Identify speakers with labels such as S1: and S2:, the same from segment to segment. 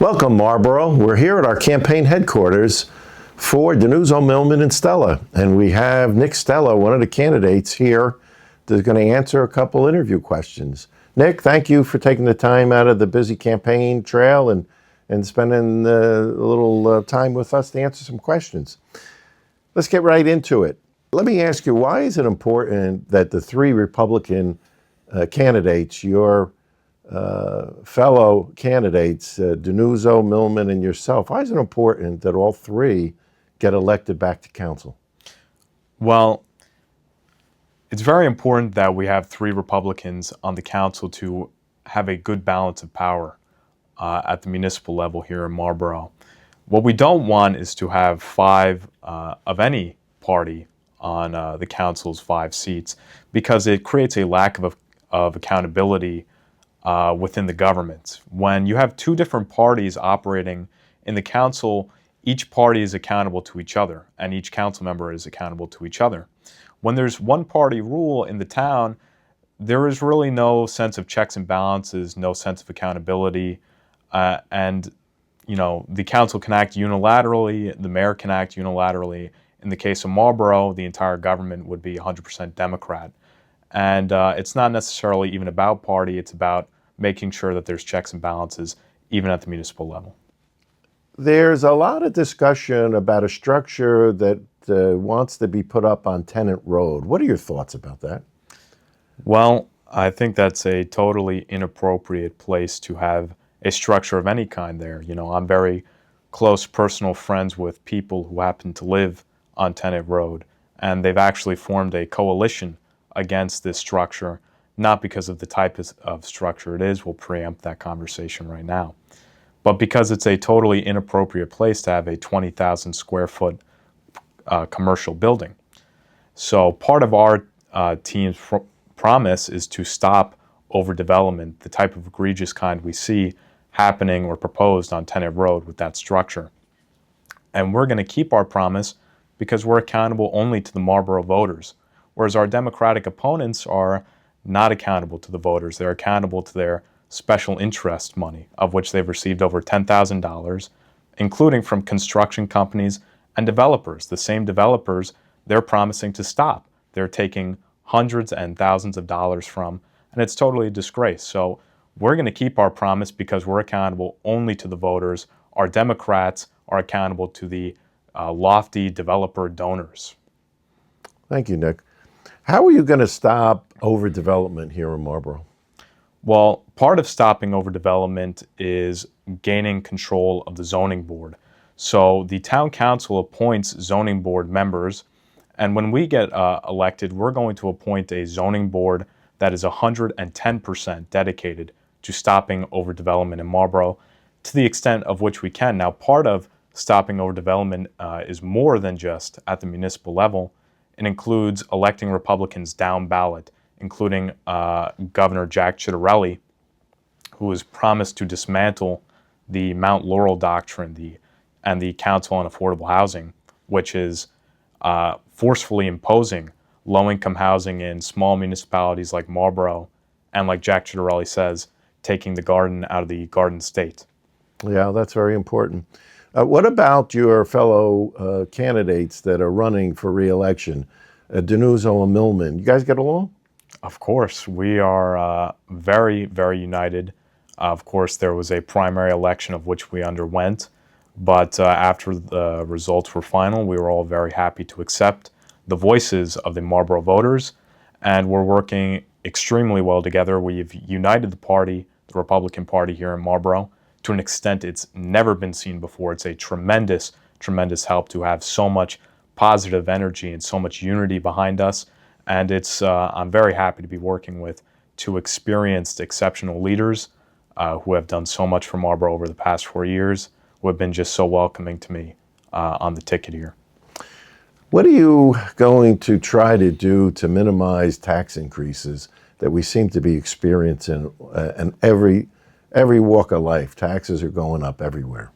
S1: Welcome, Marlboro. We're here at our campaign headquarters for DiNuzzo, Milman, and Stella. And we have Nick Stella, one of the candidates here, that's going to answer a couple interview questions. Nick, thank you for taking the time out of the busy campaign trail and spending a little time with us to answer some questions. Let's get right into it. Let me ask you, why is it important that the three Republican candidates, your fellow candidates, DiNuzzo, Milman, and yourself, why is it important that all three get elected back to council?
S2: Well, it's very important that we have three Republicans on the council to have a good balance of power at the municipal level here in Marlboro. What we don't want is to have five of any party on the council's 5 seats, because it creates a lack of accountability within the government. When you have 2 different parties operating in the council, each party is accountable to each other, and each council member is accountable to each other. When there's one party rule in the town, there is really no sense of checks and balances, no sense of accountability, and the council can act unilaterally, the mayor can act unilaterally. In the case of Marlboro, the entire government would be 100% Democrat. And it's not necessarily even about party, it's about making sure that there's checks and balances even at the municipal level.
S1: There's a lot of discussion about a structure that wants to be put up on Tenant Road. What are your thoughts about that?
S2: Well, I think that's a totally inappropriate place to have a structure of any kind there. I'm very close personal friends with people who happen to live on Tenant Road, and they've actually formed a coalition against this structure, not because of the type of structure it is. We'll preempt that conversation right now. But because it's a totally inappropriate place to have a 20,000 square foot commercial building. So part of our team's promise is to stop overdevelopment, the type of egregious kind we see happening or proposed on Tenant Road with that structure. And we're going to keep our promise because we're accountable only to the Marlboro voters, whereas our Democratic opponents are not accountable to the voters. They're accountable to their special interest money, of which they've received over $10,000, including from construction companies and developers. The same developers they're promising to stop, they're taking hundreds and thousands of dollars from, and it's totally a disgrace. So we're going to keep our promise because we're accountable only to the voters. Our Democrats are accountable to the lofty developer donors.
S1: Thank you, Nick. How are you going to stop overdevelopment here in Marlboro?
S2: Well, part of stopping overdevelopment is gaining control of the zoning board. So the town council appoints zoning board members, and when we get elected, we're going to appoint a zoning board that is 110% dedicated to stopping overdevelopment in Marlboro to the extent of which we can. Now, part of stopping overdevelopment is more than just at the municipal level. It includes electing Republicans down ballot, including Governor Jack Ciattarelli, who has promised to dismantle the Mount Laurel Doctrine and the Council on Affordable Housing, which is forcefully imposing low-income housing in small municipalities like Marlboro, and like Jack Ciattarelli says, taking the garden out of the Garden State.
S1: Yeah, that's very important. What about your fellow candidates that are running for re-election, DiNuzzo and Milman? You guys get along?
S2: Of course, we are very, very united. Of course, there was a primary election of which we underwent, but after the results were final, we were all very happy to accept the voices of the Marlboro voters, and we're working extremely well together. We've united the party, the Republican Party here in Marlboro, to an extent it's never been seen before. It's a tremendous, tremendous help to have so much positive energy and so much unity behind us. And I'm very happy to be working with 2 experienced, exceptional leaders who have done so much for Marlboro over the past 4 years, who have been just so welcoming to me on the ticket here.
S1: What are you going to try to do to minimize tax increases that we seem to be experiencing in every walk of life? Taxes are going up everywhere.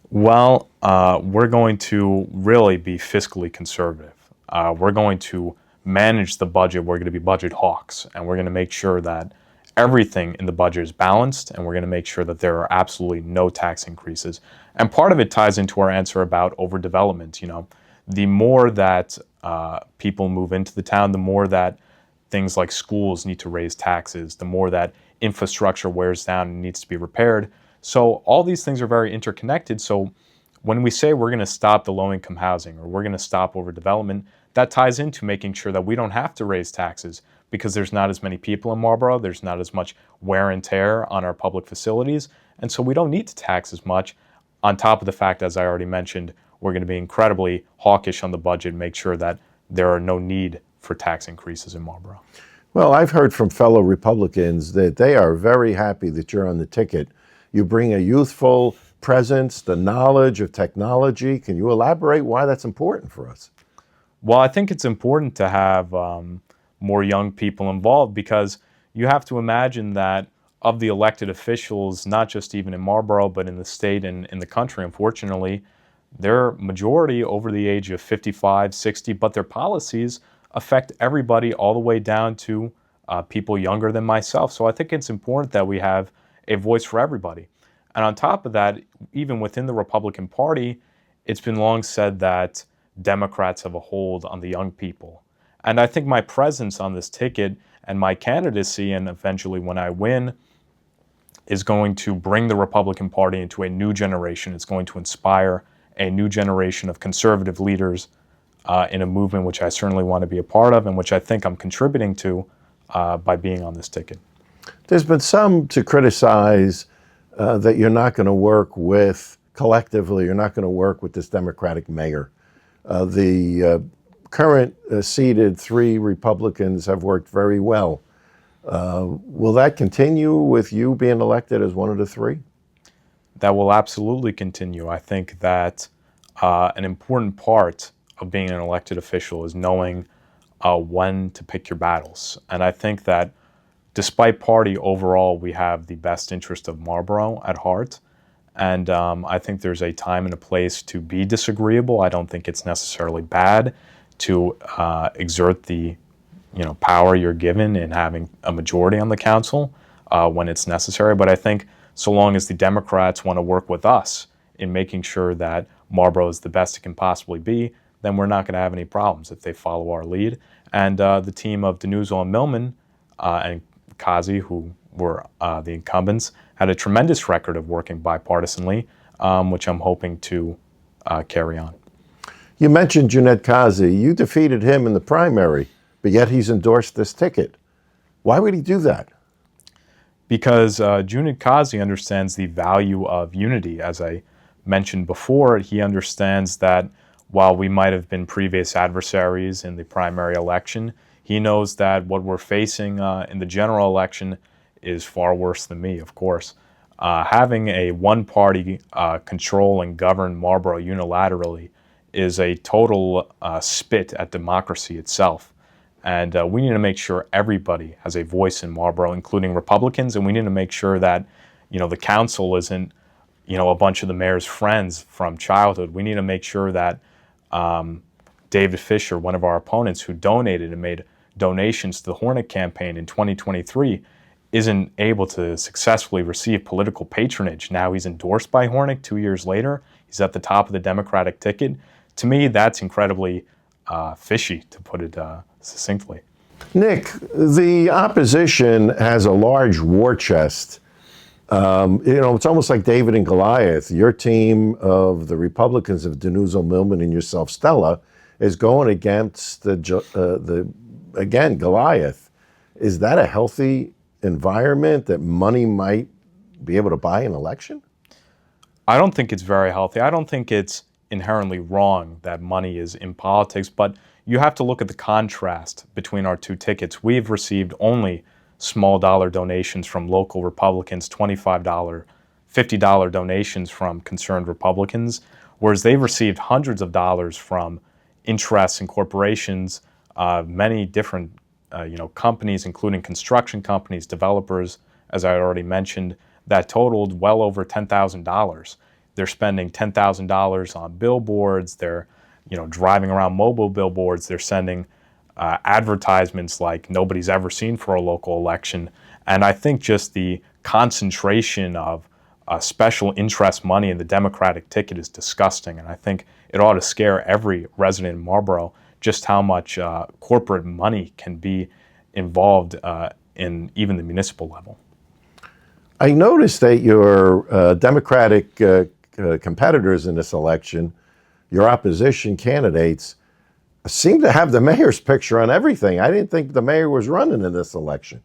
S2: Well, we're going to really be fiscally conservative. We're going to manage the budget. We're going to be budget hawks, and we're going to make sure that everything in the budget is balanced, and we're going to make sure that there are absolutely no tax increases. And part of it ties into our answer about overdevelopment. The more that people move into the town, the more that things like schools need to raise taxes, the more that infrastructure wears down and needs to be repaired. So all these things are very interconnected. So when we say we're going to stop the low-income housing or we're going to stop overdevelopment, that ties into making sure that we don't have to raise taxes because there's not as many people in Marlboro, there's not as much wear and tear on our public facilities, and so we don't need to tax as much. On top of the fact, as I already mentioned, we're going to be incredibly hawkish on the budget and make sure that there are no need for tax increases in Marlboro.
S1: Well, I've heard from fellow Republicans that they are very happy that you're on the ticket. You bring a youthful presence, the knowledge of technology. Can you elaborate why that's important for us?
S2: Well, I think it's important to have more young people involved because you have to imagine that of the elected officials, not just even in Marlboro, but in the state and in the country, unfortunately, they're majority over the age of 55, 60, but their policies affect everybody all the way down to people younger than myself. So I think it's important that we have a voice for everybody. And on top of that, even within the Republican Party, it's been long said that Democrats have a hold on the young people. And I think my presence on this ticket and my candidacy, and eventually when I win, is going to bring the Republican Party into a new generation. It's going to inspire a new generation of conservative leaders in a movement which I certainly want to be a part of and which I think I'm contributing to by being on this ticket.
S1: There's been some to criticize that you're not going to work with, collectively, you're not going to work with this Democratic mayor. The current seated 3 Republicans have worked very well. Will that continue with you being elected as one of the 3?
S2: That will absolutely continue. I think that an important part of being an elected official is knowing when to pick your battles. And I think that despite party, overall, we have the best interest of Marlboro at heart. And I think there's a time and a place to be disagreeable. I don't think it's necessarily bad to exert the power you're given in having a majority on the council when it's necessary. But I think so long as the Democrats want to work with us in making sure that Marlboro is the best it can possibly be, then we're not going to have any problems if they follow our lead. And the team of DiNuzzo and Milman and Kazi, who were the incumbents, had a tremendous record of working bipartisanly, which I'm hoping to carry on.
S1: You mentioned Junaid Kazi. You defeated him in the primary, but yet he's endorsed this ticket. Why would he do that?
S2: Because Junaid Kazi understands the value of unity. As I mentioned before, he understands that while we might have been previous adversaries in the primary election, he knows that what we're facing in the general election is far worse than me, of course. Having a one-party control and govern Marlboro unilaterally is a total spit at democracy itself. And we need to make sure everybody has a voice in Marlboro, including Republicans, and we need to make sure that, the council isn't, a bunch of the mayor's friends from childhood. We need to make sure that David Fisher, one of our opponents who donated and made donations to the Hornet campaign in 2023, isn't able to successfully receive political patronage. Now he's endorsed by Hornet 2 years later. He's at the top of the Democratic ticket. To me, that's incredibly fishy, to put it succinctly.
S1: Nick, the opposition has a large war chest. It's almost like David and Goliath. Your team of the Republicans of DiNuzzo, Milman, and yourself, Stella, is going against again, Goliath. Is that a healthy environment that money might be able to buy an election?
S2: I don't think it's very healthy. I don't think it's inherently wrong that money is in politics, but you have to look at the contrast between our 2 tickets. We've received only small dollar donations from local Republicans, $25, $50 donations from concerned Republicans, whereas they've received hundreds of dollars from interests and corporations, many different companies, including construction companies, developers, as I already mentioned, that totaled well over $10,000. They're spending $10,000 on billboards. They're, driving around mobile billboards. They're sending advertisements like nobody's ever seen for a local election. And I think just the concentration of special interest money in the Democratic ticket is disgusting. And I think it ought to scare every resident in Marlboro just how much corporate money can be involved in even the municipal level.
S1: I noticed that your Democratic competitors in this election, your opposition candidates, seem to have the mayor's picture on everything. I didn't think the mayor was running in this election.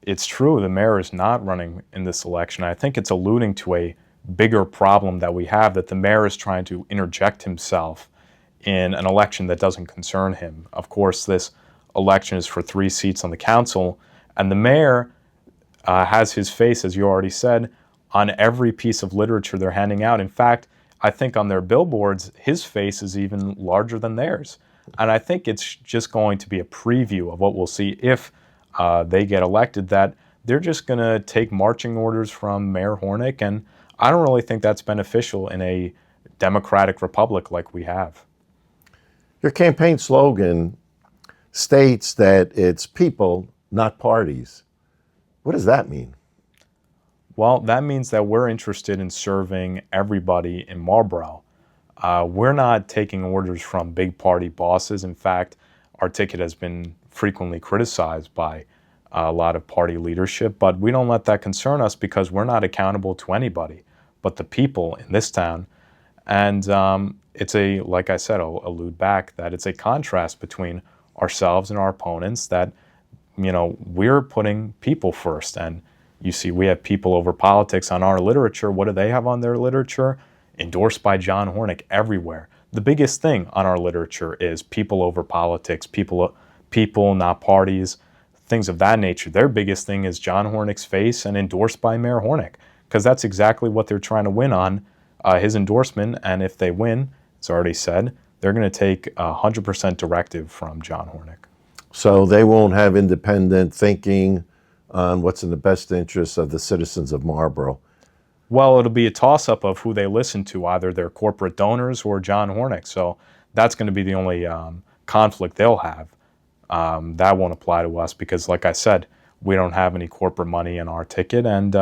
S2: It's true, the mayor is not running in this election. I think it's alluding to a bigger problem that we have, that the mayor is trying to interject himself in an election that doesn't concern him. Of course, this election is for 3 seats on the council, and the mayor has his face, as you already said, on every piece of literature they're handing out. In fact, I think on their billboards, his face is even larger than theirs. And I think it's just going to be a preview of what we'll see if they get elected, that they're just going to take marching orders from Mayor Hornick, and I don't really think that's beneficial in a democratic republic like we have.
S1: Your campaign slogan states that it's people, not parties. What does that mean?
S2: Well, that means that we're interested in serving everybody in Marlboro. We're not taking orders from big party bosses. In fact, our ticket has been frequently criticized by a lot of party leadership, but we don't let that concern us because we're not accountable to anybody but the people in this town. And it's a, like I said, I'll allude back, that it's a contrast between ourselves and our opponents, that, you know, we're putting people first. And you see, we have people over politics on our literature. What do they have on their literature? Endorsed by John Hornick everywhere. The biggest thing on our literature is people over politics, people, not parties, things of that nature. Their biggest thing is John Hornick's face and endorsed by Mayor Hornick, because that's exactly what they're trying to win on, his endorsement. And if they win, it's already said, they're going to take 100% directive from John Hornick.
S1: So they won't have independent thinking on what's in the best interest of the citizens of Marlboro.
S2: Well, it'll be a toss-up of who they listen to, either their corporate donors or John Hornick. So that's going to be the only conflict they'll have. That won't apply to us because, like I said, we don't have any corporate money in our ticket, and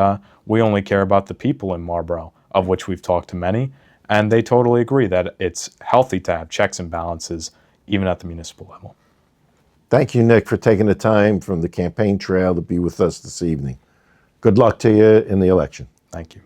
S2: we only care about the people in Marlboro, of which we've talked to many, and they totally agree that it's healthy to have checks and balances, even at the municipal level.
S1: Thank you, Nick, for taking the time from the campaign trail to be with us this evening. Good luck to you in the election.
S2: Thank you.